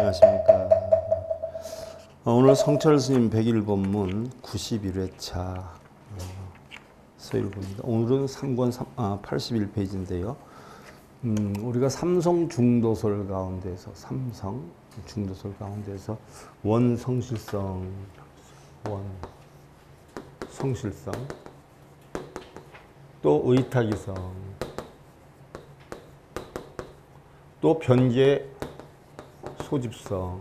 안녕하십니까. 오늘 성철 스님 100일 법문 91회차 서희를 봅니다. 오늘은 3권 81페이지인데요. 우리가 삼성 중도설 가운데서 원성실성, 또 의탁이성, 또 변계 소집성,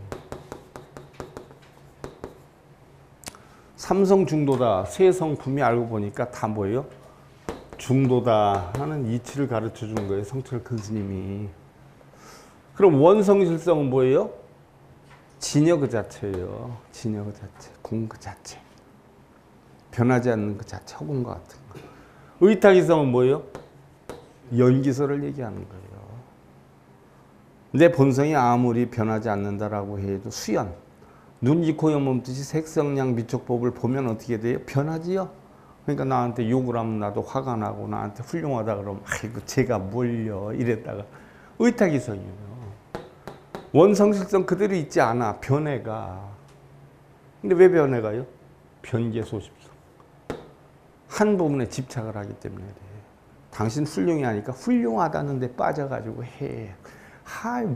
삼성 중도다. 세 성품이 알고 보니까 다 뭐예요? 중도다 하는 이치를 가르쳐 주는 거예요. 성철 큰 스님이. 그럼 원성실성은 뭐예요? 진여 그 자체예요. 진여 그 자체, 공 그 자체. 변하지 않는 그 자체, 허공과 같은 거. 의탁이성은 뭐예요? 연기설을 얘기하는 거예요. 내 본성이 아무리 변하지 않는다라고 해도 수연, 눈, 이, 코, 여 몸뜻이 색성량 미촉법을 보면 어떻게 돼요? 변하지요. 그러니까 나한테 욕을 하면 나도 화가 나고, 나한테 훌륭하다 그러면 아이고 제가 뭘요 이랬다가 의탁이성이에요. 원성실성 그대로 있지 않아. 변해가. 근데 왜 변해가요? 변계소집성. 한 부분에 집착을 하기 때문에 그래. 당신 훌륭히 하니까 훌륭하다는 데 빠져가지고 해.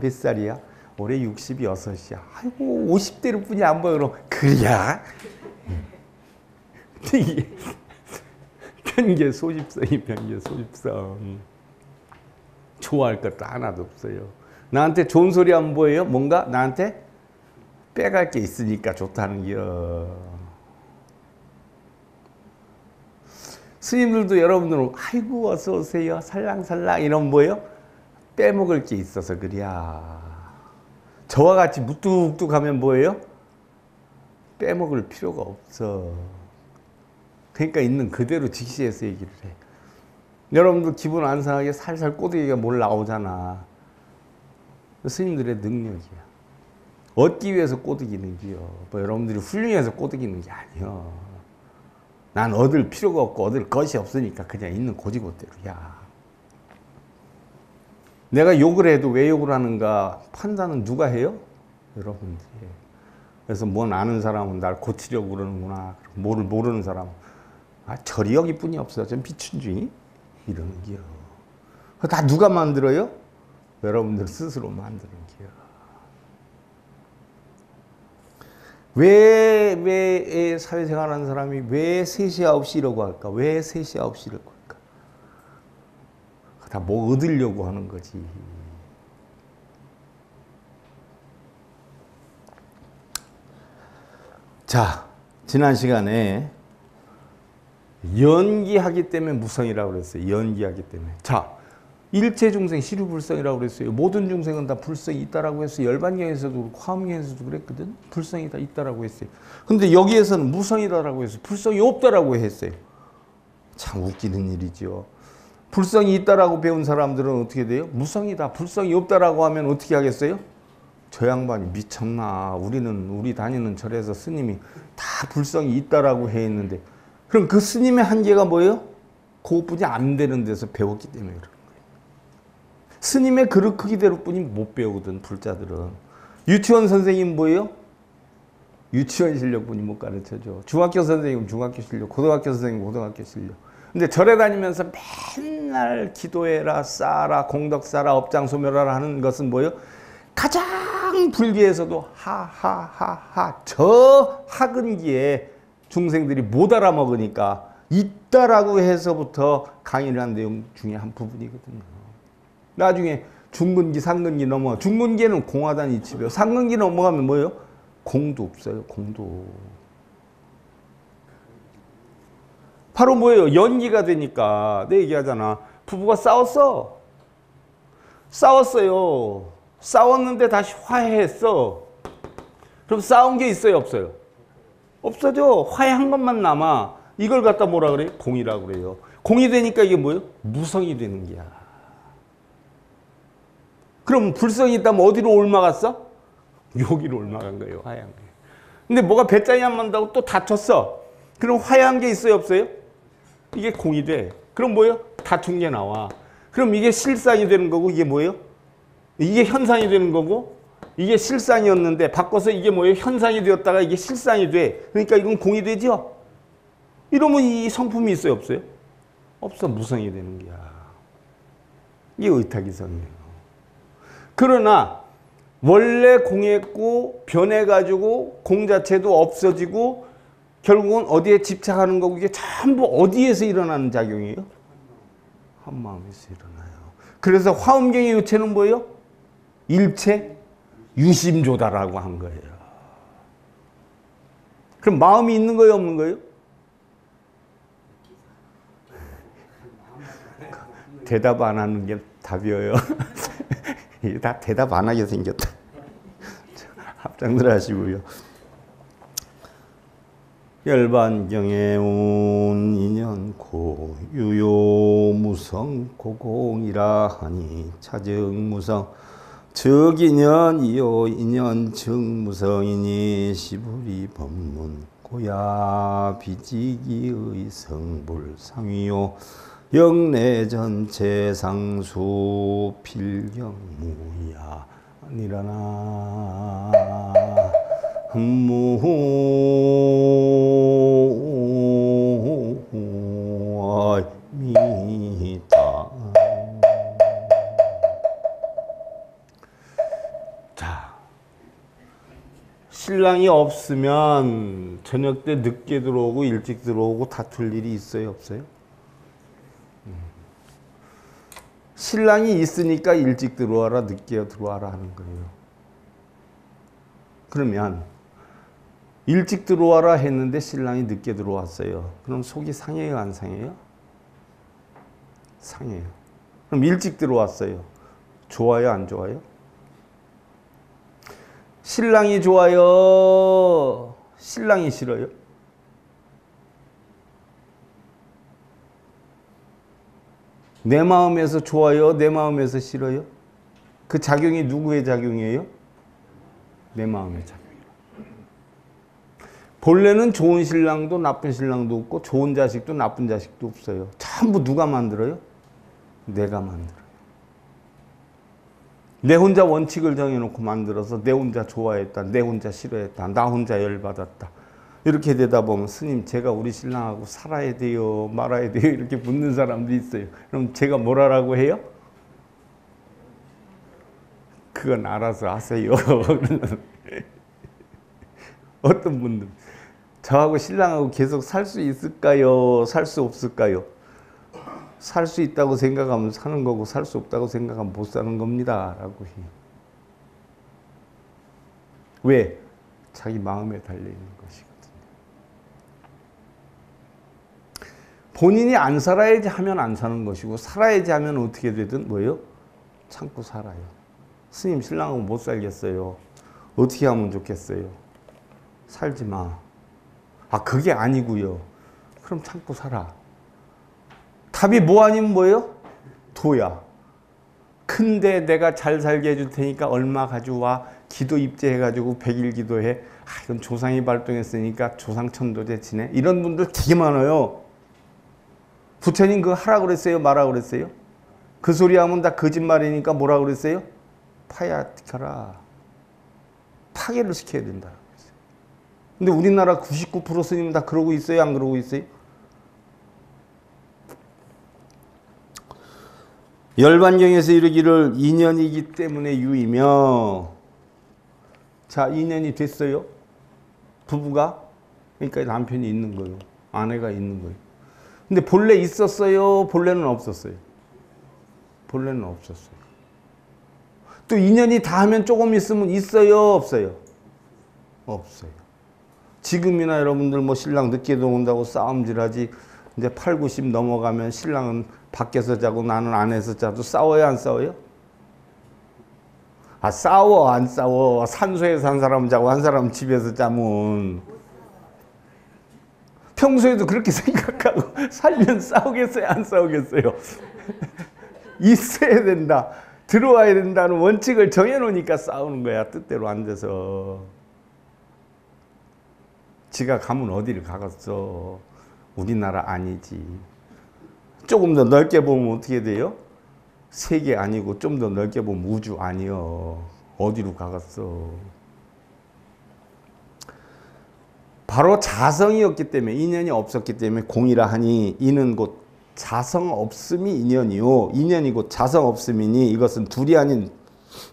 몇 살이야? 올해 66이야. 아이고 50대로 뿐이 안 보여. 그럼 그래야? 이게 변계소집성이 변계소집성. 좋아할 것도 하나도 없어요. 나한테 좋은 소리 하면 뭐예요? 뭔가 나한테 빼갈 게 있으니까 좋다는 게요. 스님들도 여러분들은 아이고 어서 오세요 살랑살랑 이런 뭐예요? 빼먹을 게 있어서 그래야. 저와 같이 무뚝뚝하면 뭐예요? 빼먹을 필요가 없어. 그러니까 있는 그대로 직시해서 얘기를 해. 여러분들 기분 안 상하게 살살 꼬드기가 뭘 나오잖아. 스님들의 능력이야. 얻기 위해서 꼬드기는 게요. 뭐 여러분들이 훌륭해서 꼬드기는 게 아니야. 난 얻을 필요가 없고 얻을 것이 없으니까 그냥 있는 고지고대로야. 내가 욕을 해도 왜 욕을 하는가 판단은 누가 해요? 여러분들이. 그래서 뭔 아는 사람은 날 고치려고 그러는구나. 뭐를 모르는 사람은 저리 여기뿐이 없어. 좀 비춘주의 이러는 게요. 다 누가 만들어요? 여러분들 스스로 만드는 게요. 왜 사회생활하는 사람이 왜 3시 9시 이러고 할까? 왜 3시 9시 이러고 할까? 다 뭐 얻으려고 하는 거지. 자, 지난 시간에 연기하기 때문에 무성이라고 그랬어요. 연기하기 때문에. 자, 일체 중생 시류불성이라고 그랬어요. 모든 중생은 다 불성이 있다라고 했어요. 열반경에서도 그렇고 화엄경에서도 그랬거든. 불성이 다 있다라고 했어요. 근데 여기에서는 무성이다라고 했어요. 불성이 없다라고 했어요. 참 웃기는 일이죠. 불성이 있다라고 배운 사람들은 어떻게 돼요? 무성이다, 불성이 없다라고 하면 어떻게 하겠어요? 저 양반이 미쳤나? 우리 다니는 절에서 스님이 다 불성이 있다라고 해 있는데, 그럼 그 스님의 한계가 뭐예요? 그것뿐이 안 되는 데서 배웠기 때문에 그런 거예요. 스님의 그릇 크기대로 뿐이 못 배우거든, 불자들은. 유치원 선생님 뭐예요? 유치원 실력뿐이 못 가르쳐줘. 중학교 선생님은 중학교 실력, 고등학교 선생님은 고등학교 실력. 근데 절에 다니면서 맨날 기도해라, 쌓아라, 공덕 쌓아라, 업장 소멸하라 하는 것은 뭐예요? 가장 불교에서도 저 학은기에 중생들이 못 알아먹으니까 있다라고 해서부터 강의를 한 내용 중에 한 부분이거든요. 나중에 중근기, 상근기 넘어. 중근기에는 공하단 이치배워. 상근기 넘어가면 뭐예요? 공도 없어요. 공도. 바로 뭐예요? 연기가 되니까. 내 얘기하잖아. 부부가 싸웠어요. 싸웠는데 다시 화해했어. 그럼 싸운 게 있어요? 없어요? 없어져. 화해한 것만 남아. 이걸 갖다 뭐라 그래요? 공이라고 그래요. 공이 되니까 이게 뭐예요? 무성이 되는 게야. 그럼 불성이 있다면 어디로 옮아갔어? 여기로 옮아간 거예요. 화해한 게. 근데 뭐가 배짱이 안 맞는다고 또 다쳤어. 그럼 화해한 게 있어요? 없어요? 이게 공이 돼. 그럼 뭐예요? 다툰 게 나와. 그럼 이게 실상이 되는 거고 이게 뭐예요? 이게 현상이 되는 거고 이게 실상이었는데 바꿔서 이게 뭐예요? 현상이 되었다가 이게 실상이 돼. 그러니까 이건 공이 되죠? 이러면 이 성품이 있어요? 없어요? 없어. 무성이 되는 거야. 이게 의탁이성이에요. 그러나 원래 공했고 변해가지고 공 자체도 없어지고 결국은 어디에 집착하는 거고 이게 전부 어디에서 일어나는 작용이에요? 한마음에서 일어나요. 그래서 화엄경의 요체는 뭐예요? 일체 유심조다라고 한 거예요. 그럼 마음이 있는 거예요? 없는 거예요? 대답 안 하는 게 답이에요. 다 대답 안 하게 생겼다. 합장들 하시고요. 열반경에 온 인연고 유효무성 고공이라 하니 차증무성 즉인연이요 인연 증무성이니 시부리 법문 고야 비지기의 성불상위요 영내전체 상수 필경무야 아니라나 무아미다. 자, 신랑이 없으면 저녁 때 늦게 들어오고 일찍 들어오고 다툴 일이 있어요, 없어요? 신랑이 있으니까 일찍 들어와라, 늦게 들어와라 하는 거예요. 그러면 일찍 들어와라 했는데 신랑이 늦게 들어왔어요. 그럼 속이 상해요, 안 상해요? 상해요. 그럼 일찍 들어왔어요. 좋아요, 안 좋아요? 신랑이 좋아요? 신랑이 싫어요? 내 마음에서 좋아요? 내 마음에서 싫어요? 그 작용이 누구의 작용이에요? 내 마음의 작용이에요. 본래는 좋은 신랑도 나쁜 신랑도 없고 좋은 자식도 나쁜 자식도 없어요. 전부 누가 만들어요? 내가 만들어요. 내 혼자 원칙을 정해놓고 만들어서 내 혼자 좋아했다, 내 혼자 싫어했다, 나 혼자 열받았다. 이렇게 되다 보면 스님 제가 우리 신랑하고 살아야 돼요 말아야 돼요 이렇게 묻는 사람도 있어요. 그럼 제가 뭐라고 해요? 그건 알아서 하세요. 어떤 분들 저하고 신랑하고 계속 살 수 있을까요? 살 수 없을까요? 살 수 있다고 생각하면 사는 거고 살 수 없다고 생각하면 못 사는 겁니다 라고 해요. 왜? 자기 마음에 달려있는 것이거든요. 본인이 안 살아야지 하면 안 사는 것이고 살아야지 하면 어떻게 되든 뭐예요? 참고 살아요. 스님 신랑하고 못 살겠어요. 어떻게 하면 좋겠어요? 살지 마. 아 그게 아니고요. 그럼 참고 살아. 답이 뭐 아니면 뭐예요? 도야. 근데 내가 잘 살게 해줄 테니까 얼마 가져와. 기도 입제해가지고 100일 기도해. 아 이건 조상이 발동했으니까 조상천도제 지내. 이런 분들 되게 많아요. 부처님 그거 하라고 그랬어요? 말라고 그랬어요? 그 소리 하면 다 거짓말이니까 뭐라고 그랬어요? 파야티카라. 파괴를 시켜야 된다. 근데 우리나라 99% 스님은 다 그러고 있어요? 안 그러고 있어요? 열반경에서 이르기를 인연이기 때문에 유이며 자 인연이 됐어요. 부부가 그러니까 남편이 있는 거예요. 아내가 있는 거예요. 근데 본래 있었어요? 본래는 없었어요? 본래는 없었어요. 또 인연이 다 하면 조금 있으면 있어요? 없어요? 없어요. 지금이나 여러분들 뭐 신랑 늦게 들어온다고 싸움질하지 이제 8, 90 넘어가면 신랑은 밖에서 자고 나는 안에서 자도 싸워요? 안 싸워요? 아 싸워 안 싸워. 산소에서 한 사람은 자고 한 사람은 집에서 자면 평소에도 그렇게 생각하고 살면 싸우겠어요? 안 싸우겠어요? 있어야 된다. 들어와야 된다는 원칙을 정해놓으니까 싸우는 거야. 뜻대로 안 돼서. 지가 가면 어디를 가겠어. 우리나라 아니지. 조금 더 넓게 보면 어떻게 돼요? 세계 아니고 좀 더 넓게 보면 우주 아니요. 어디로 가갔어? 바로 자성이었기 때문에, 인연이 없었기 때문에 공이라 하니 이는 곧 자성 없음이 인연이요 인연이 곧 자성 없음이니 이것은 둘이 아닌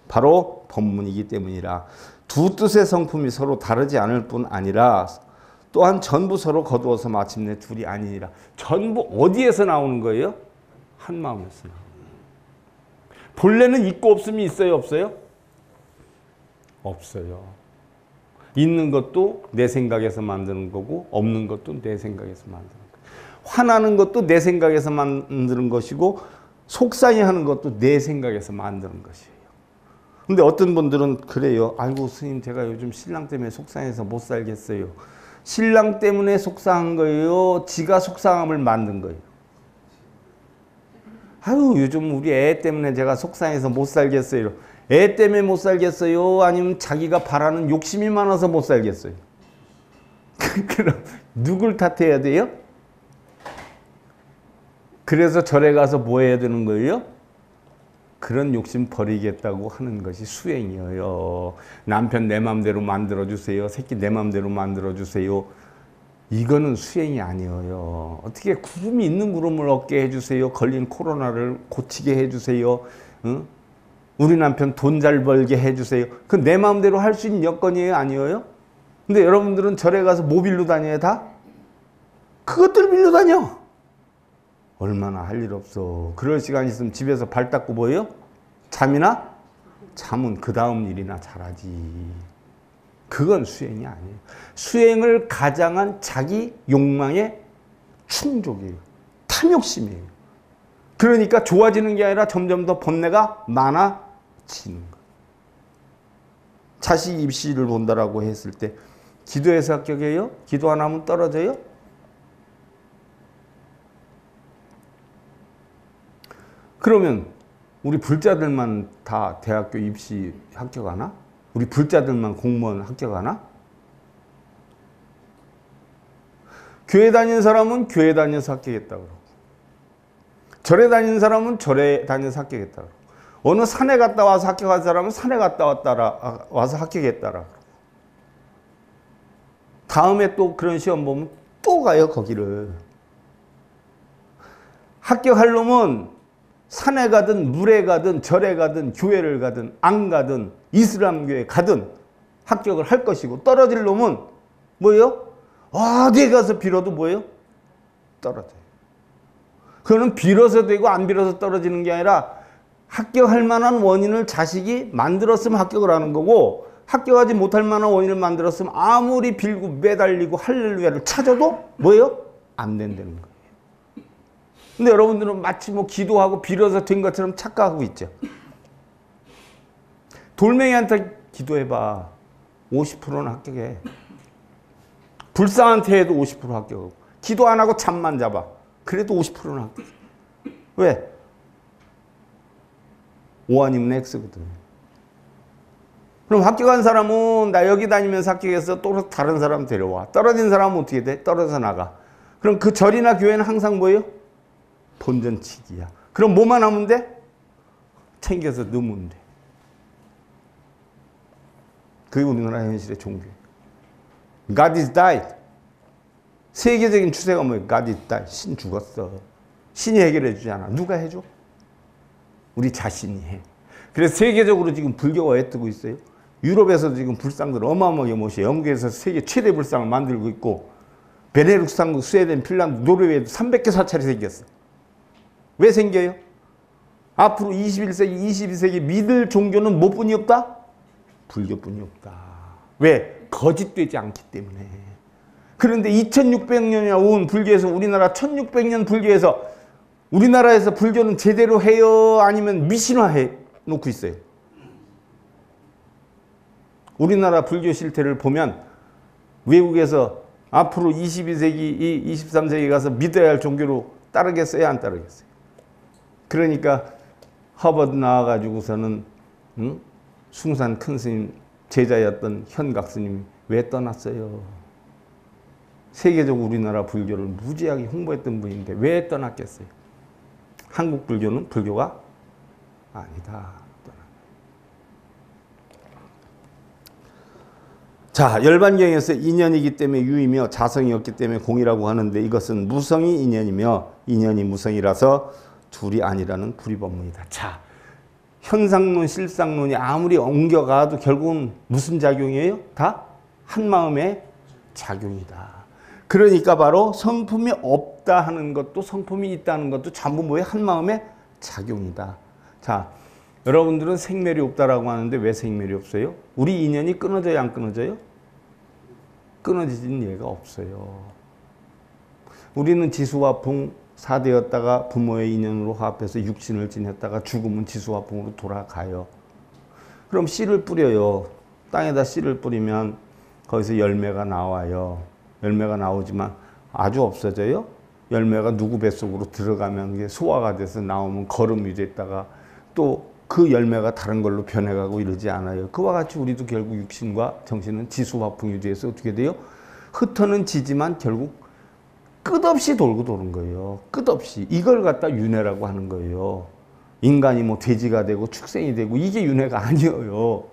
바로 법문이기 때문이라. 두 뜻의 성품이 서로 다르지 않을 뿐 아니라 또한 전부 서로 거두어서 마침내 둘이 아니니라. 전부 어디에서 나오는 거예요? 한 마음에서 나오는 거예요. 본래는 있고 없음이 있어요, 없어요? 없어요. 있는 것도 내 생각에서 만드는 거고 없는 것도 내 생각에서 만드는 거예요. 화나는 것도 내 생각에서 만드는 것이고 속상해하는 것도 내 생각에서 만드는 것이에요. 근데 어떤 분들은 그래요. 아이고 스님 제가 요즘 신랑 때문에 속상해서 못 살겠어요. 신랑 때문에 속상한 거예요? 지가 속상함을 만든 거예요? 아유 요즘 우리 애 때문에 제가 속상해서 못 살겠어요. 애 때문에 못 살겠어요? 아니면 자기가 바라는 욕심이 많아서 못 살겠어요? 그럼 누굴 탓해야 돼요? 그래서 절에 가서 뭐 해야 되는 거예요? 그런 욕심 버리겠다고 하는 것이 수행이에요. 남편 내 맘대로 만들어주세요. 새끼 내 맘대로 만들어주세요. 이거는 수행이 아니에요. 어떻게 구름이 있는 구름을 얻게 해주세요. 걸린 코로나를 고치게 해주세요. 응? 우리 남편 돈 잘 벌게 해주세요. 그 내 마음대로 할 수 있는 여건이에요? 아니에요? 근데 여러분들은 절에 가서 뭐 빌려 다녀요 다? 그것들 빌려 다녀. 얼마나 할 일 없어. 그럴 시간 있으면 집에서 발 닦고 뭐예요? 잠이나? 잠은 그 다음 일이나 잘하지. 그건 수행이 아니에요. 수행을 가장한 자기 욕망의 충족이에요. 탐욕심이에요. 그러니까 좋아지는 게 아니라 점점 더 번뇌가 많아지는 거예요. 자식 입시를 본다라고 했을 때 기도해서 합격해요? 기도 안 하면 떨어져요? 그러면 우리 불자들만 다 대학교 입시 합격하나? 우리 불자들만 공무원 합격하나? 교회 다니는 사람은 교회 다녀서 합격했다고 그러고 절에 다니는 사람은 절에 다녀서 합격했다고 그러고 어느 산에 갔다 와서 합격한 사람은 산에 갔다 와서 합격했다라고 그러고 다음에 또 그런 시험 보면 또 가요 거기를. 합격할 놈은 산에 가든 물에 가든 절에 가든 교회를 가든 안 가든 이슬람교에 가든 합격을 할 것이고 떨어질 놈은 뭐예요? 어디에 가서 빌어도 뭐예요? 떨어져요. 그거는 빌어서 되고 안 빌어서 떨어지는 게 아니라 합격할 만한 원인을 자식이 만들었으면 합격을 하는 거고 합격하지 못할 만한 원인을 만들었으면 아무리 빌고 매달리고 할렐루야를 찾아도 뭐예요? 안 된다는 거예요. 근데 여러분들은 마치 뭐 기도하고 빌어서 된 것처럼 착각하고 있죠. 돌멩이한테 기도해봐. 50%는 합격해. 불쌍한테 해도 50% 합격하고. 기도 안 하고 잠만 잡아. 그래도 50%는 합격해. 왜? O 아니면 X거든. 그럼 합격한 사람은 나 여기 다니면서 합격해서 또 다른 사람 데려와. 떨어진 사람은 어떻게 돼? 떨어져 나가. 그럼 그 절이나 교회는 항상 뭐예요? 본전치기야. 그럼 뭐만 하면 돼? 챙겨서 넣으면 돼. 그게 우리나라 현실의 종교예요. God is died. 세계적인 추세가 뭐예요? God is died. 신 죽었어. 신이 해결해 주지 않아. 누가 해줘? 우리 자신이 해. 그래서 세계적으로 지금 불교가 왜 뜨고 있어요? 유럽에서 지금 불상들 어마어마하게 모셔. 영국에서 세계 최대 불상을 만들고 있고 베네룩스 삼국, 스웨덴, 핀란드, 노르웨이도 300개 사찰이 생겼어. 왜 생겨요? 앞으로 21세기, 22세기 믿을 종교는 뭐뿐이 없다? 불교뿐이 없다. 왜? 거짓되지 않기 때문에. 그런데 2600년이나 온 불교에서 우리나라 1600년 불교에서 우리나라에서 불교는 제대로 해요? 아니면 미신화해 놓고 있어요? 우리나라 불교 실태를 보면 외국에서 앞으로 22세기, 23세기 가서 믿어야 할 종교로 따르겠어요? 안 따르겠어요? 그러니까 하버드 나와가지고서는 숭산 큰 스님 제자였던 현각 스님이 왜 떠났어요? 세계적으로 우리나라 불교를 무지하게 홍보했던 분인데 왜 떠났겠어요? 한국 불교는 불교가 아니다. 자, 열반경에서 인연이기 때문에 유이며 자성이 없기 때문에 공이라고 하는데 이것은 무성이 인연이며 인연이 무성이라서 둘이 아니라는 불이법문이다. 자, 현상론, 실상론이 아무리 옮겨가도 결국은 무슨 작용이에요? 다 한마음의 작용이다. 그러니까 바로 성품이 없다 하는 것도 성품이 있다는 것도 전부 뭐예요? 한마음의 작용이다. 자, 여러분들은 생멸이 없다라고 하는데 왜 생멸이 없어요? 우리 인연이 끊어져요, 안 끊어져요? 끊어지는 예가 없어요. 우리는 지수화풍 4대였다가 부모의 인연으로 화합해서 육신을 지냈다가 죽으면 지수화풍으로 돌아가요. 그럼 씨를 뿌려요. 땅에다 씨를 뿌리면 거기서 열매가 나와요. 열매가 나오지만 아주 없어져요. 열매가 누구 뱃속으로 들어가면 이게 소화가 돼서 나오면 거름이 됐다가 또 그 열매가 다른 걸로 변해가고 이러지 않아요. 그와 같이 우리도 결국 육신과 정신은 지수화풍이 돼서 어떻게 돼요? 흩어는 지지만 결국 끝없이 돌고 도는 거예요. 끝없이. 이걸 갖다 윤회라고 하는 거예요. 인간이 뭐 돼지가 되고 축생이 되고 이게 윤회가 아니에요.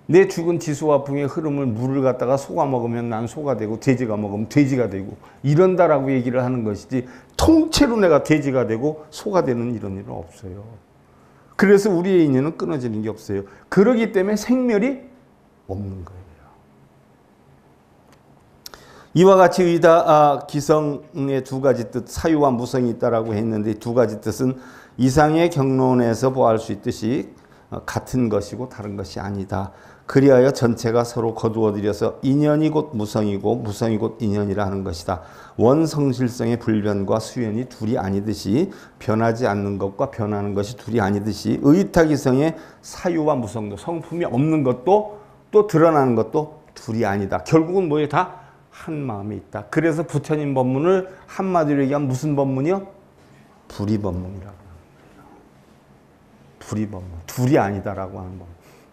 내 죽은 지수화풍의 흐름을 물을 갖다가 소가 먹으면 난 소가 되고 돼지가 먹으면 돼지가 되고 이런다라고 얘기를 하는 것이지 통째로 내가 돼지가 되고 소가 되는 이런 일은 없어요. 그래서 우리의 인연은 끊어지는 게 없어요. 그러기 때문에 생멸이 없는 거예요. 이와 같이 의다 기성의 두 가지 뜻 사유와 무성이 있다라고 했는데 두 가지 뜻은 이상의 경론에서 보할 수 있듯이 같은 것이고 다른 것이 아니다. 그리하여 전체가 서로 거두어들여서 인연이 곧 무성이고 무성이 곧 인연이라 하는 것이다. 원성실성의 불변과 수연이 둘이 아니듯이 변하지 않는 것과 변하는 것이 둘이 아니듯이 의타기성의 사유와 무성도 성품이 없는 것도 또 드러나는 것도 둘이 아니다. 결국은 뭐예요? 다 한 마음에 있다. 그래서 부처님 법문을 한마디로 얘기하면 무슨 법문이요? 불이법문이라고 하는 거예요. 불이법문. 둘이 아니다라고 하는 법문.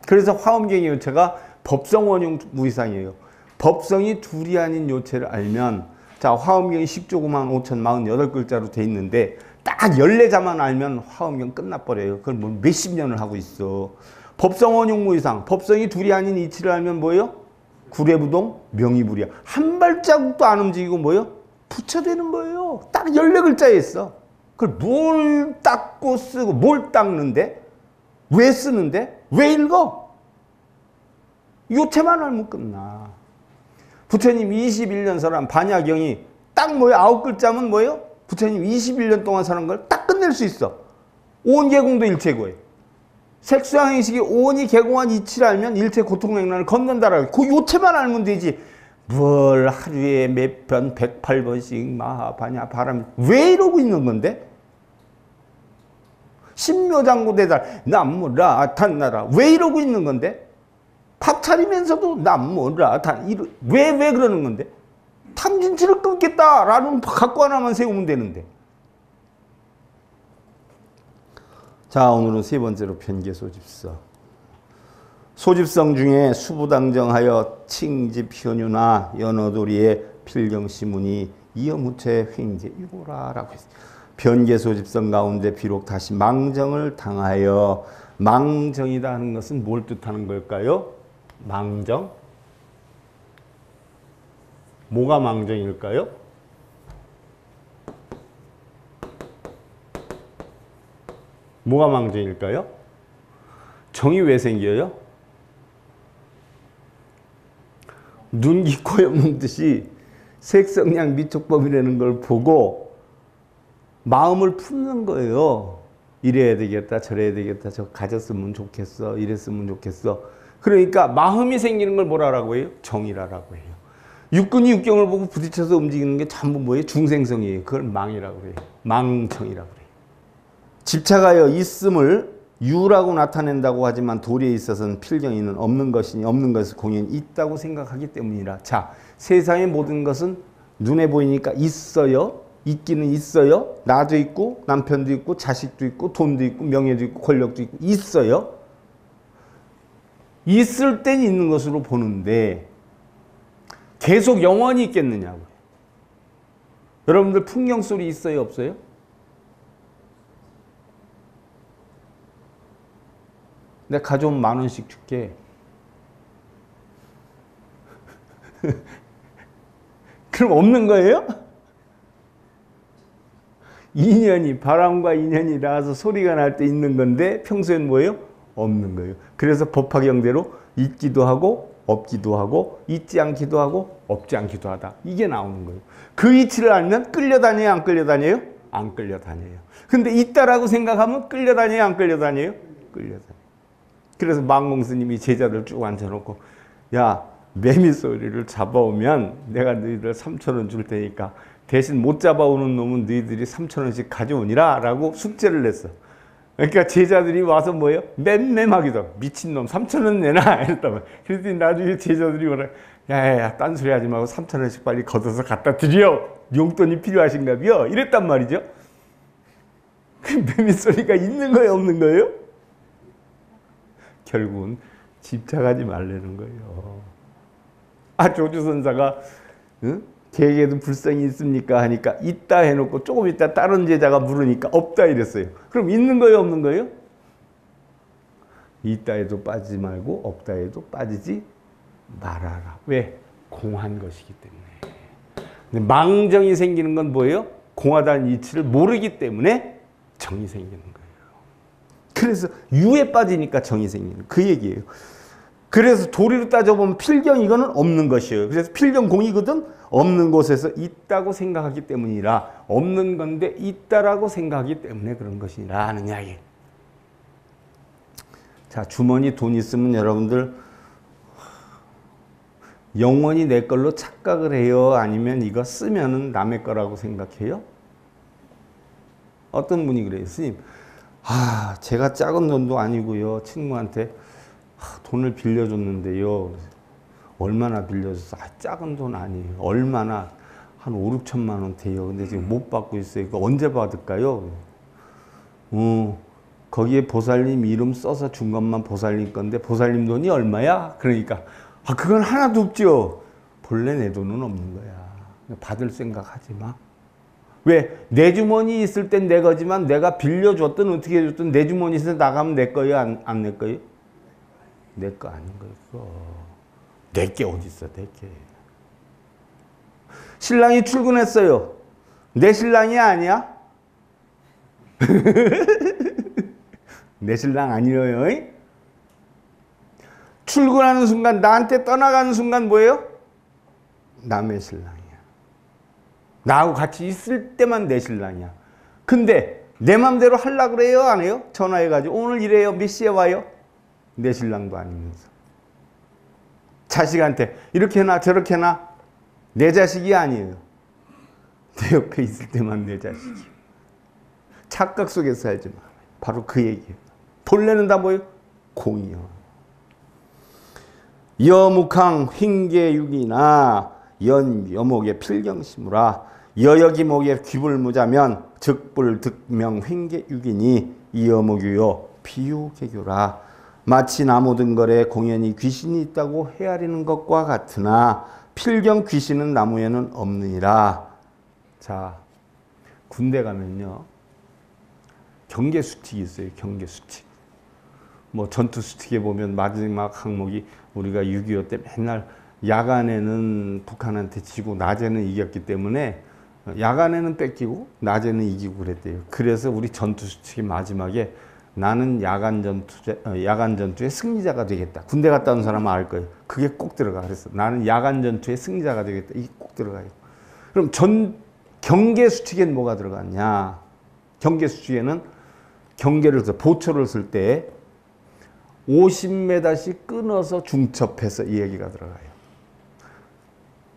그래서 화엄경의 요체가 법성원용 무이상이에요. 법성이 둘이 아닌 요체를 알면 자 화엄경이 10조구만 5048글자로 돼 있는데 딱 14자만 알면 화엄경 끝나버려요. 그걸 뭐 몇십 년을 하고 있어. 법성원용 무이상. 법성이 둘이 아닌 이치를 알면 뭐예요? 구례부동 명의불이야. 한 발자국도 안 움직이고 뭐예요? 부처되는 거예요. 딱 14글자에 있어. 그걸 뭘 닦고 쓰고 뭘 닦는데? 왜 쓰는데? 왜 읽어? 요체만 알면 끝나. 부처님 21년 설한 반야경이 딱 뭐예요? 9글자면 뭐예요? 부처님 21년 동안 사는 걸 딱 끝낼 수 있어. 오온개공도 일체고예요. 색수양행식이 오온이 개공한 이치를 알면 일체 고통냉란을 건넌다라고. 그 요체만 알면 되지. 뭘 하루에 몇 편 108번씩 마하반야 바람 왜 이러고 있는 건데? 신묘장구대달 남무라 탄나라 왜 이러고 있는 건데? 밥 차리면서도 남무라 탄 왜 그러는 건데? 탐진치를 끊겠다라는 갖고 하나만 세우면 되는데. 자 오늘은 세 번째로 편계소집서. 소집성 중에 수부당정하여 칭집현유나 연어도리의 필경시문이 이어무체 횡재 이고라라고 했습니다. 변계소집성 가운데 비록 다시 망정을 당하여 망정이다 하는 것은 뭘 뜻하는 걸까요? 망정? 뭐가 망정일까요? 뭐가 망정일까요? 정이 왜 생겨요? 눈, 귀, 코 없는 듯이 색성량 미촉법이라는 걸 보고 마음을 품는 거예요. 이래야 되겠다, 저래야 되겠다, 저 가졌으면 좋겠어, 이랬으면 좋겠어. 그러니까 마음이 생기는 걸 뭐라고 해요? 정이라고 해요. 육근이 육경을 보고 부딪혀서 움직이는 게 전부 뭐예요? 중생성이에요. 그걸 망이라고 해요. 망정이라고 해요. 집착하여 있음을 유라고 나타낸다고 하지만 도리에 있어서는 필경이는 없는 것이니 없는 것을 공연히 있다고 생각하기 때문이라. 자, 세상의 모든 것은 눈에 보이니까 있어요. 있기는 있어요. 나도 있고 남편도 있고 자식도 있고 돈도 있고 명예도 있고 권력도 있고 있어요. 있을 땐 있는 것으로 보는데 계속 영원히 있겠느냐고요. 여러분들 풍경 소리 있어요? 없어요? 내가 가져오면 10,000원씩 줄게. 그럼 없는 거예요? 인연이, 바람과 인연이 닿아서 소리가 날 때 있는 건데 평소엔 뭐예요? 없는 거예요. 그래서 법화경대로 있기도 하고 없기도 하고 있지 않기도 하고 없지 않기도 하다. 이게 나오는 거예요. 그 이치를 알면 끌려다녀요? 안 끌려다녀요? 안 끌려다녀요. 근데 있다라고 생각하면 끌려다녀요? 안 끌려다녀요? 끌려다녀요. 그래서 망공스님이 제자들 쭉 앉혀놓고 야, 매미 소리를 잡아오면 내가 너희들 3,000원 줄 테니까 대신 못 잡아오는 놈은 너희들이 3,000원씩 가져오니라 라고 숙제를 냈어. 그러니까 제자들이 와서 뭐예요? 맴맴하기도 미친놈 3,000원 내놔 이랬다면. 그랬더니 나중에 제자들이 뭐라 야야야 딴소리 하지 말고 3,000원씩 빨리 걷어서 갖다 드려. 용돈이 필요하신가비요? 이랬단 말이죠. 그 매미 소리가 있는 거예요? 없는 거예요? 결국은 집착하지 말라는 거예요. 아, 조주선사가 응? 개에게도 불성이 있습니까? 하니까 있다 해놓고 조금 있다 다른 제자가 물으니까 없다 이랬어요. 그럼 있는 거예요? 없는 거예요? 있다 해도 빠지지 말고 없다 해도 빠지지 말아라. 왜? 공한 것이기 때문에. 근데 망정이 생기는 건 뭐예요? 공하다는 이치를 모르기 때문에 정이 생기는 거예요. 그래서 유에 빠지니까 정이 생기는 그 얘기예요. 그래서 도리로 따져보면 필경 이거는 없는 것이에요. 그래서 필경 공이거든 없는 곳에서 있다고 생각하기 때문이라 없는 건데 있다라고 생각하기 때문에 그런 것이라 하는 이야기. 자, 주머니 돈 있으면 여러분들 영원히 내 걸로 착각을 해요? 아니면 이거 쓰면은 남의 거라고 생각해요? 어떤 분이 그래요? 스님, 아, 제가 작은 돈도 아니고요. 친구한테 돈을 빌려줬는데요. 얼마나 빌려줬어? 아, 작은 돈 아니에요. 얼마나? 한 5, 6천만 원 돼요. 근데 지금 못 받고 있어요. 그거 언제 받을까요? 거기에 보살님 이름 써서 준 것만 보살님 건데 보살님 돈이 얼마야? 그러니까 아, 그건 하나도 없죠. 본래 내 돈은 없는 거야. 받을 생각하지 마. 왜? 내 주머니 있을 땐 내 거지만 내가 빌려줬든 어떻게 해줬든 내 주머니에서 나가면 내 거예요? 안 내 거예요? 내 거 아닌 거예요. 내 게 어디 있어? 내 게. 신랑이 출근했어요. 내 신랑이 아니야? 내 신랑 아니에요. 출근하는 순간 나한테 떠나가는 순간 뭐예요? 남의 신랑이야. 나하고 같이 있을 때만 내 신랑이야. 근데 내 맘대로 하려고 그래요? 안 해요? 전화해가지고 오늘 이래요? 몇 시에 와요? 내 신랑도 아니면서. 자식한테 이렇게 해놔 저렇게 해놔. 내 자식이 아니에요. 내 옆에 있을 때만 내 자식이에요. 착각 속에서 살지 마. 바로 그 얘기예요. 본래는 다 뭐예요? 공이요. 여묵항 휭계육이나 연여목의 필경심으라 여여기목의 귀불무자면 즉불득명 휭계육이니 이여목유요 비유개교라 마치 나무 등걸에 공연히 귀신이 있다고 헤아리는 것과 같으나 필경 귀신은 나무에는 없느니라. 자, 군대 가면요 경계수칙이 있어요. 경계수칙. 뭐 전투수칙에 보면 마지막 항목이 우리가 6.25 때 맨날 야간에는 북한한테 지고 낮에는 이겼기 때문에 야간에는 뺏기고 낮에는 이기고 그랬대요. 그래서 우리 전투수칙이 마지막에 나는 야간 전투의 승리자가 되겠다. 군대 갔다 온 사람은 알 거예요. 그게 꼭 들어가. 그랬어. 나는 야간 전투의 승리자가 되겠다. 이게 꼭 들어가요. 그럼 경계수칙에는 뭐가 들어갔냐? 경계수칙에는 경계를 써 보초를 쓸 때 50m씩 끊어서 중첩해서 이 얘기가 들어가요.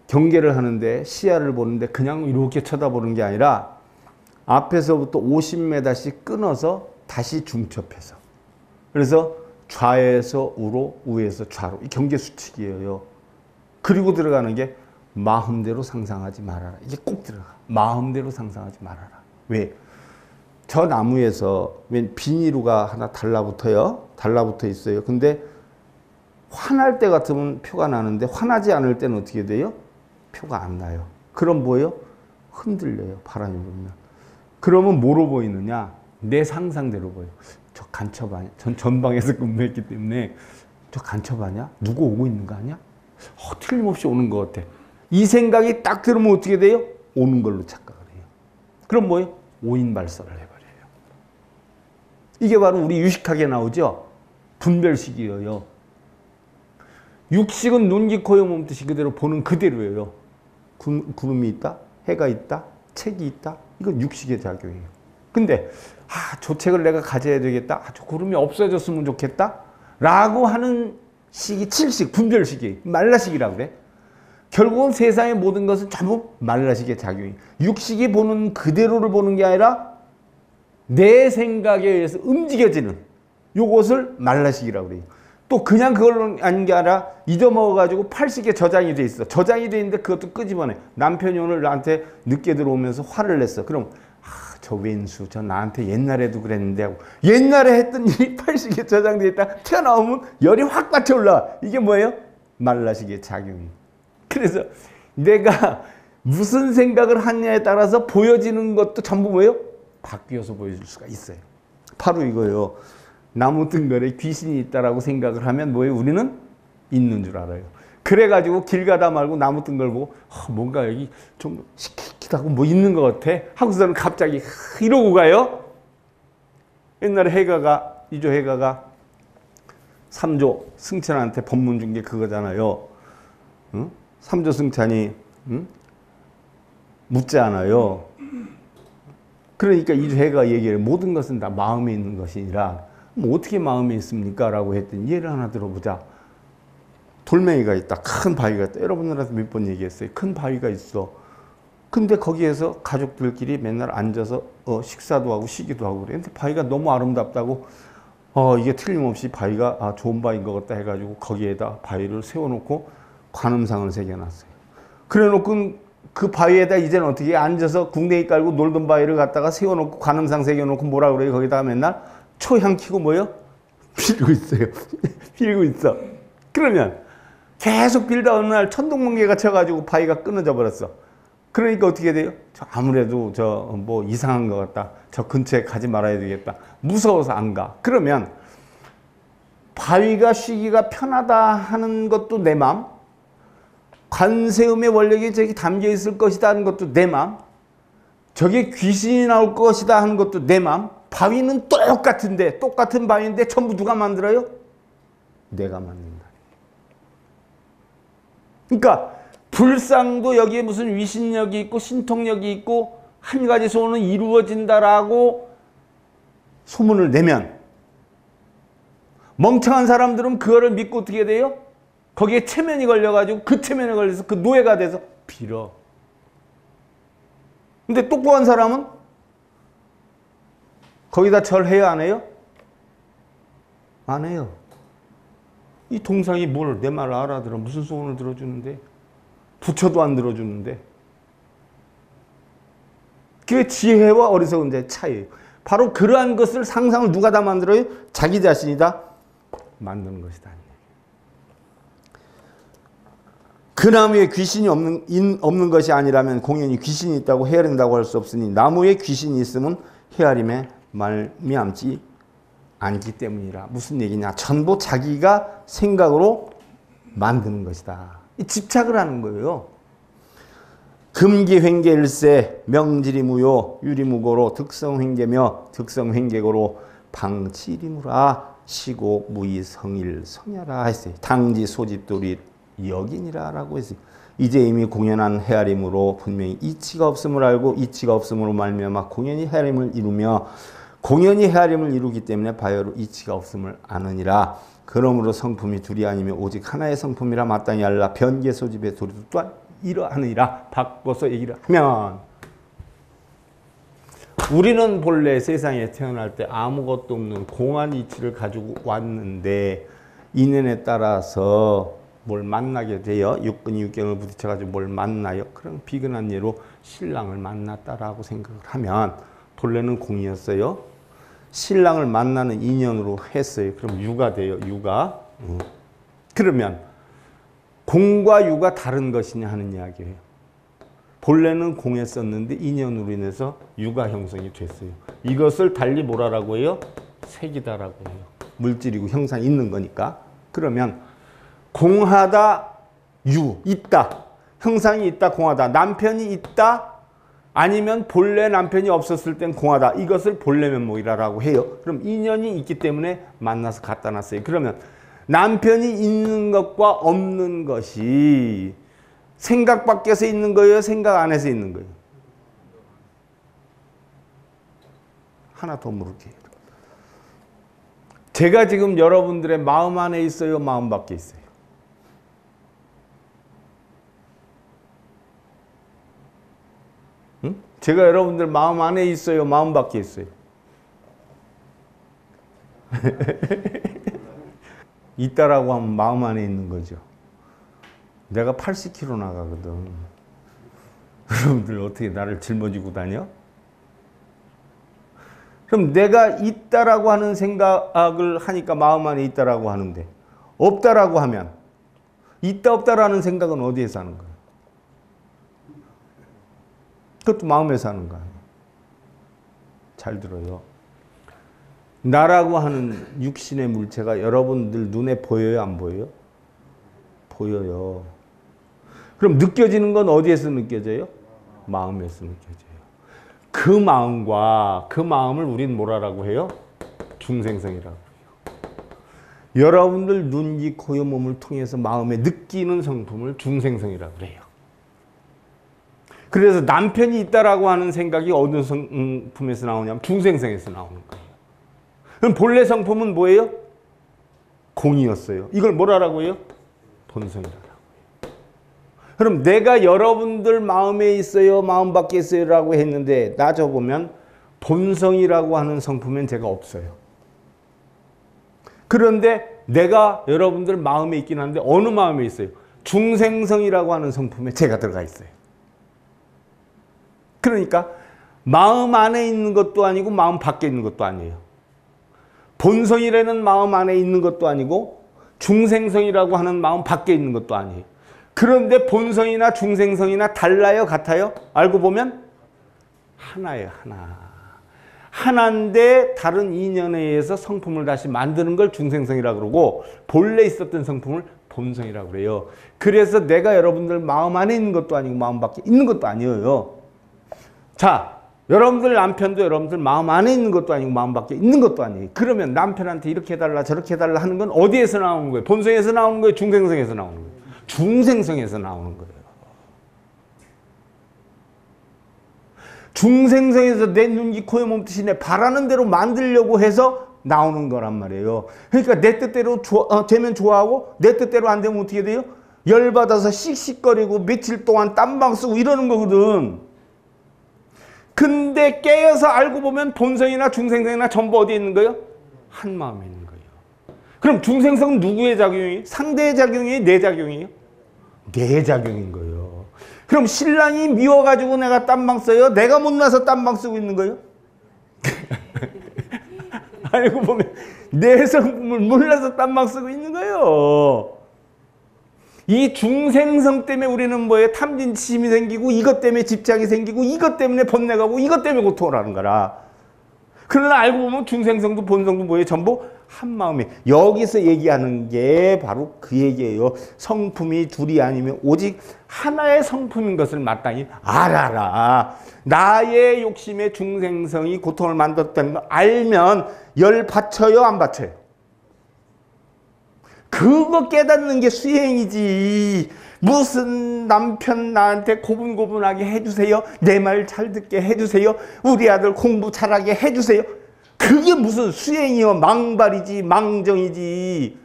경계를 하는데 시야를 보는데 그냥 이렇게 쳐다보는 게 아니라 앞에서부터 50m씩 끊어서 다시 중첩해서. 그래서 좌에서 우로, 우에서 좌로. 이 경계수칙이에요. 그리고 들어가는 게 마음대로 상상하지 말아라. 이게 꼭 들어가. 마음대로 상상하지 말아라. 왜? 저 나무에서 비닐루가 하나 달라붙어요. 달라붙어 있어요. 근데 화날 때 같으면 표가 나는데 화나지 않을 때는 어떻게 돼요? 표가 안 나요. 그럼 뭐예요? 흔들려요. 바람이 불면. 그러면 뭐로 보이느냐? 내 상상대로 보여요. 저 간첩 아니야? 전 전방에서 근무했기 때문에 저 간첩 아니야? 누구 오고 있는 거 아니야? 틀림없이 오는 것 같아. 이 생각이 딱 들으면 어떻게 돼요? 오는 걸로 착각을 해요. 그럼 뭐예요? 오인발설을 해버려요. 이게 바로 우리 유식학에 나오죠. 분별식이에요. 육식은 눈, 귀, 코, 혀, 몸, 뜻이 그대로 보는 그대로예요. 구름이 있다, 해가 있다, 책이 있다. 이건 육식의 작용이에요. 근데 저 책을 내가 가져야 되겠다. 저 구름이 없어졌으면 좋겠다. 라고 하는 식이 칠식, 분별식이에요. 말라식이라고 그래. 결국은 세상의 모든 것은 전부 말라식의 작용이에요. 육식이 보는 그대로를 보는 게 아니라 내 생각에 의해서 움직여지는 요것을 말라식이라고 그래요. 또 그냥 그걸로 아닌 게 아니라 잊어먹어가지고 팔식에 저장이 돼 있어. 저장이 돼 있는데 그것도 끄집어내. 남편이 오늘 나한테 늦게 들어오면서 화를 냈어. 그럼 저 왼수 저 나한테 옛날에도 그랬는데 하고 옛날에 했던 일이 팔식에 저장돼 있다. 튀어나오면 열이 확 받쳐 올라와. 이게 뭐예요? 말라식의 작용이에요. 그래서 내가 무슨 생각을 하느냐에 따라서 보여지는 것도 전부 뭐예요? 바뀌어서 보여줄 수가 있어요. 바로 이거예요. 나무 뜬걸에 귀신이 있다라고 생각을 하면 뭐예요? 우리는 있는 줄 알아요. 그래가지고 길 가다 말고 나무 뜬걸 보고 뭔가 여기 좀 시키기도 하고 뭐 있는 것 같아 하고서는 갑자기 이러고 가요. 옛날에 이조 해가가 3조 승찬한테 법문 준 게 그거잖아요. 응? 3조 승찬이 묻지 않아요. 그러니까 이조 해가 얘기해요. 모든 것은 다 마음에 있는 것이니라. 뭐 어떻게 마음에 있습니까? 라고 했더니 예를 하나 들어보자. 돌멩이가 있다. 큰 바위가 있다. 여러분들한테 몇 번 얘기했어요. 큰 바위가 있어. 근데 거기에서 가족들끼리 맨날 앉아서 식사도 하고 쉬기도 하고 그래. 근데 바위가 너무 아름답다고 이게 틀림없이 바위가 좋은 바위인 것 같다 해가지고 거기에다 바위를 세워놓고 관음상을 새겨놨어요. 그래놓고 그 바위에다 이제는 어떻게 앉아서 궁뎅이 깔고 놀던 바위를 갖다가 세워놓고 관음상 새겨놓고 뭐라 그래요? 거기다가 맨날 초향 키고 뭐요? 빌고 있어요. 빌고 있어. 그러면 계속 빌다 어느 날 천둥번개가 쳐가지고 바위가 끊어져 버렸어. 그러니까 어떻게 돼요? 아무래도 뭐 이상한 것 같다. 저 근처에 가지 말아야 되겠다. 무서워서 안 가. 그러면 바위가 쉬기가 편하다 하는 것도 내 맘. 관세음의 원력이 저기 담겨 있을 것이다 하는 것도 내 맘. 저게 귀신이 나올 것이다 하는 것도 내 맘. 바위는 똑같은데 똑같은 바위인데 전부 누가 만들어요? 내가 만든다. 그러니까 불상도 여기에 무슨 위신력이 있고 신통력이 있고 한 가지 소원은 이루어진다라고 소문을 내면 멍청한 사람들은 그거를 믿고 어떻게 돼요? 거기에 체면이 걸려가지고 그 체면에 걸려서 그 노예가 돼서 빌어. 근데 똑똑한 사람은 거기다 절해요? 안 해요? 안 해요. 이 동상이 뭘 내 말을 알아들어. 무슨 소원을 들어주는데. 부처도 안 들어주는데. 그게 지혜와 어리석은 자의 차이예요. 바로 그러한 것을 상상을 누가 다 만들어요? 자기 자신이 다 만드는 것이다. 그 나무에 귀신이 없는 것이 아니라면 공연히 귀신이 있다고 헤아린다고 할 수 없으니 나무에 귀신이 있으면 헤아림에 말미암지 않기 때문이라. 무슨 얘기냐? 전부 자기가 생각으로 만드는 것이다. 집착을 하는 거예요. 금기횡계일세 명지리무요 유리무고로 득성횡계며 득성횡계고로 방치리무라 시고 무의성일 성야라 했어요. 당지 소집돌이 여긴이라 라고 했어요. 이제 이미 공연한 헤아림으로 분명히 이치가 없음을 알고 이치가 없음으로 말미암아 공연히 헤아림을 이루며 공연히 헤아림을 이루기 때문에 바야로 이치가 없음을 아느니라. 그러므로 성품이 둘이 아니면 오직 하나의 성품이라 마땅히 알라. 변계 소집의 도리도 또한 이러하느니라. 바꿔서 얘기를 하면 우리는 본래 세상에 태어날 때 아무것도 없는 공한 이치를 가지고 왔는데 인연에 따라서 뭘 만나게 돼요. 육근이 육경을 부딪혀가지고 뭘 만나요. 그런 비근한 예로 신랑을 만났다라고 생각을 하면 본래는 공이었어요. 신랑을 만나는 인연으로 했어요. 그럼 유가 돼요. 유가. 그러면 공과 유가 다른 것이냐 하는 이야기예요. 본래는 공했었는데 인연으로 인해서 유가 형성이 됐어요. 이것을 달리 뭐라고 해요? 색이다라고 해요. 물질이고 형상이 있는 거니까. 그러면 공하다 유 있다. 형상이 있다, 공하다. 남편이 있다, 아니면 본래 남편이 없었을 땐 공하다. 이것을 본래 면목이라고 해요. 그럼 인연이 있기 때문에 만나서 갖다 놨어요. 그러면 남편이 있는 것과 없는 것이 생각 밖에서 있는 거예요? 생각 안에서 있는 거예요? 하나 더 물을게요. 제가 지금 여러분들의 마음 안에 있어요? 마음 밖에 있어요? 응? 제가 여러분들 마음 안에 있어요? 마음 밖에 있어요? 있다라고 하면 마음 안에 있는 거죠. 내가 80kg 나가거든. 여러분들 어떻게 나를 짊어지고 다녀? 그럼 내가 있다라고 하는 생각을 하니까 마음 안에 있다라고 하는데, 없다라고 하면 있다 없다라는 생각은 어디에서 하는 거야? 그것도 마음에서 하는 거야. 잘 들어요. 나라고 하는 육신의 물체가 여러분들 눈에 보여요? 안 보여요? 보여요. 그럼 느껴지는 건 어디에서 느껴져요? 마음에서 느껴져요. 그 마음과 그 마음을 우린 뭐라고 해요? 중생성이라고 해요. 여러분들 눈, 귀, 코, 여, 몸을 통해서 마음에 느끼는 성품을 중생성이라고 해요. 그래서 남편이 있다라고 하는 생각이 어느 성품에서 나오냐면 중생성에서 나오는 거예요. 그럼 본래 성품은 뭐예요? 공이었어요. 이걸 뭐라고 해요? 본성이라고 해요. 그럼 내가 여러분들 마음에 있어요? 마음 밖에 있어요? 라고 했는데 따져보면 본성이라고 하는 성품은 제가 없어요. 그런데 내가 여러분들 마음에 있긴 한데 어느 마음에 있어요? 중생성이라고 하는 성품에 제가 들어가 있어요. 그러니까 마음 안에 있는 것도 아니고 마음 밖에 있는 것도 아니에요. 본성이라는 마음 안에 있는 것도 아니고 중생성이라고 하는 마음 밖에 있는 것도 아니에요. 그런데 본성이나 중생성이나 달라요? 같아요? 알고 보면 하나예요. 하나. 하나인데 다른 인연에 의해서 성품을 다시 만드는 걸 중생성이라고 그러고 본래 있었던 성품을 본성이라고 그래요. 그래서 내가 여러분들 마음 안에 있는 것도 아니고 마음 밖에 있는 것도 아니에요. 자, 여러분들 남편도 여러분들 마음 안에 있는 것도 아니고 마음 밖에 있는 것도 아니에요. 그러면 남편한테 이렇게 해달라 저렇게 해달라 하는 건 어디에서 나오는 거예요? 본성에서 나오는 거예요? 중생성에서 나오는 거예요? 중생성에서 나오는 거예요. 중생성에서 내 눈, 귀, 코, 여, 몸 뜻이 내 바라는 대로 만들려고 해서 나오는 거란 말이에요. 그러니까 내 뜻대로 되면 좋아하고 내 뜻대로 안 되면 어떻게 돼요? 열받아서 씩씩거리고 며칠 동안 땀방 쓰고 이러는 거거든. 근데 깨어서 알고 보면 본성이나 중생성이나 전부 어디에 있는 거예요? 한 마음에 있는 거예요. 그럼 중생성은 누구의 작용이에요? 상대의 작용이에요? 내 작용이에요? 내 작용인 거예요. 그럼 신랑이 미워가지고 내가 땀방 써요? 내가 못나서 땀방 쓰고 있는 거예요? 알고 보면 내 성품을 몰라서 땀방 쓰고 있는 거예요. 이 중생성 때문에 우리는 뭐예요? 탐진치심이 생기고 이것 때문에 집착이 생기고 이것 때문에 번뇌가고 이것 때문에 고통을 하는 거라. 그러나 알고 보면 중생성도 본성도 뭐예요? 전부 한 마음에. 여기서 얘기하는 게 바로 그 얘기예요. 성품이 둘이 아니면 오직 하나의 성품인 것을 마땅히 알아라. 나의 욕심의 중생성이 고통을 만들었다는 걸 알면 열 바쳐요? 안 바쳐요? 그거 깨닫는 게 수행이지. 무슨 남편 나한테 고분고분하게 해주세요. 내 말 잘 듣게 해주세요. 우리 아들 공부 잘하게 해주세요. 그게 무슨 수행이요. 망발이지 망정이지.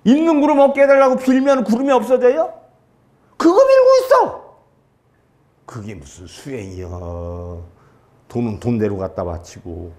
있는 구름 없게 해달라고 빌면 구름이 없어져요? 그거 빌고 있어. 그게 무슨 수행이요. 돈은 돈대로 갖다 바치고.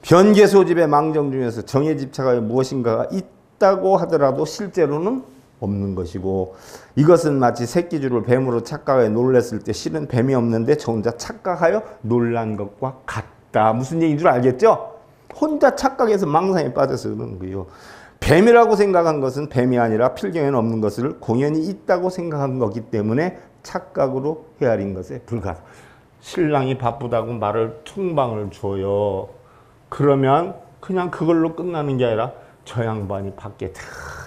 변계소집의 망정 중에서 정에 집착하여 무엇인가가 있다고 하더라도 실제로는 없는 것이고 이것은 마치 새끼줄을 뱀으로 착각하여 놀랐을 때 실은 뱀이 없는데 저 혼자 착각하여 놀란 것과 같다. 무슨 얘기인 줄 알겠죠? 혼자 착각해서 망상에 빠져서 그러는 거예요. 뱀이라고 생각한 것은 뱀이 아니라 필경에는 없는 것을 공연히 있다고 생각한 거기 때문에 착각으로 헤아린 것에 불과하다. 신랑이 바쁘다고 말을 총방을 줘요. 그러면 그냥 그걸로 끝나는 게 아니라 저 양반이 밖에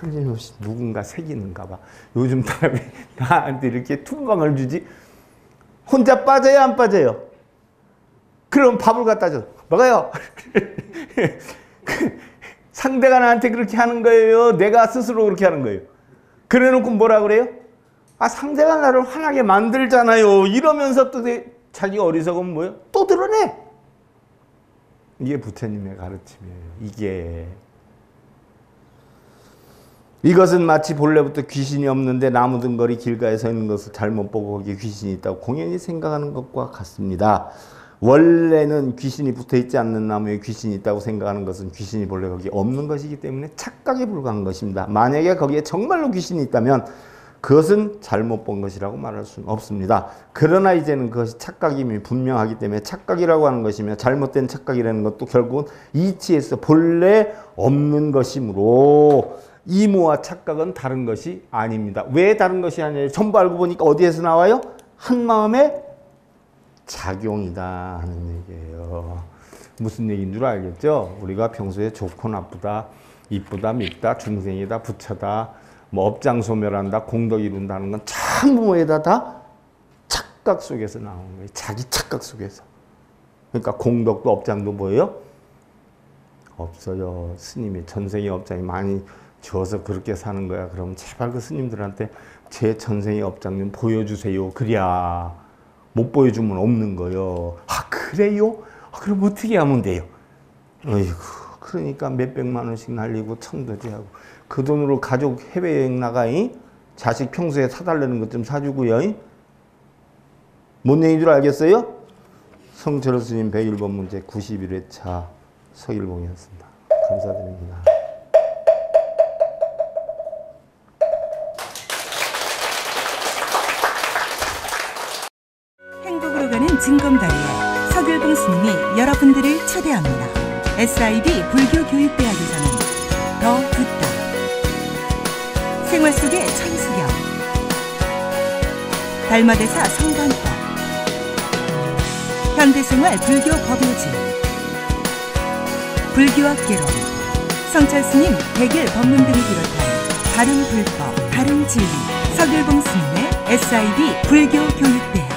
틀림없이 누군가 새기는가 봐. 요즘 사람이 나한테 이렇게 투방을 주지. 혼자 빠져요, 안 빠져요? 그럼 밥을 갖다 줘. 먹어요. 상대가 나한테 그렇게 하는 거예요? 내가 스스로 그렇게 하는 거예요? 그래 놓고 뭐라 그래요? 아, 상대가 나를 화나게 만들잖아요. 이러면서 또 자기가 어리석으면 뭐예요? 또 드러내. 이게 부처님의 가르침이에요. 이것은 마치 본래부터 귀신이 없는데 나무 등거리 길가에 서 있는 것을 잘못 보고 거기에 귀신이 있다고 공연히 생각하는 것과 같습니다. 원래는 귀신이 붙어있지 않는 나무에 귀신이 있다고 생각하는 것은 귀신이 본래 거기에 없는 것이기 때문에 착각에 불과한 것입니다. 만약에 거기에 정말로 귀신이 있다면 그것은 잘못 본 것이라고 말할 수는 없습니다. 그러나 이제는 그것이 착각임이 분명하기 때문에 착각이라고 하는 것이며 잘못된 착각이라는 것도 결국은 이치에서 본래 없는 것이므로 이무와 착각은 다른 것이 아닙니다. 왜 다른 것이 아니에요? 전부 알고 보니까 어디에서 나와요? 한 마음의 작용이다 하는 얘기예요. 무슨 얘기인 줄 알겠죠? 우리가 평소에 좋고 나쁘다, 이쁘다, 밉다, 중생이다, 부처다, 뭐 업장소멸한다, 공덕 이룬다는 건 전부 뭐에다 다 착각 속에서 나오는 거예요. 자기 착각 속에서. 그러니까 공덕도 업장도 뭐예요? 없어요. 스님이 전생의 업장이 많이 줘서 그렇게 사는 거야. 그럼 제발 그 스님들한테 제 전생의 업장 좀 보여주세요. 그래야 못 보여주면 없는 거요. 아, 그래요? 아, 그럼 어떻게 하면 돼요? 어이구, 그러니까 몇백만 원씩 날리고 천도제하고 그 돈으로 가족 해외여행 나가잉? 자식 평소에 사달라는 것 좀 사주고요. 뭔 얘기인 줄 알겠어요? 성철호 스님 101번 문제 91회차 서일봉이었습니다. 감사드립니다. 행복으로 가는 징검다리에 서길봉 스님이 여러분들을 초대합니다. SIB 불교교육대학에서는 더 듣다, 생활 속의 천수경, 달마대사 성관법, 현대생활 불교 법요지, 불교학개론, 성철스님 100일 법문 등을 비롯한 다른 불법, 다른 진리, 서길봉 스님의 SIB 불교교육대학.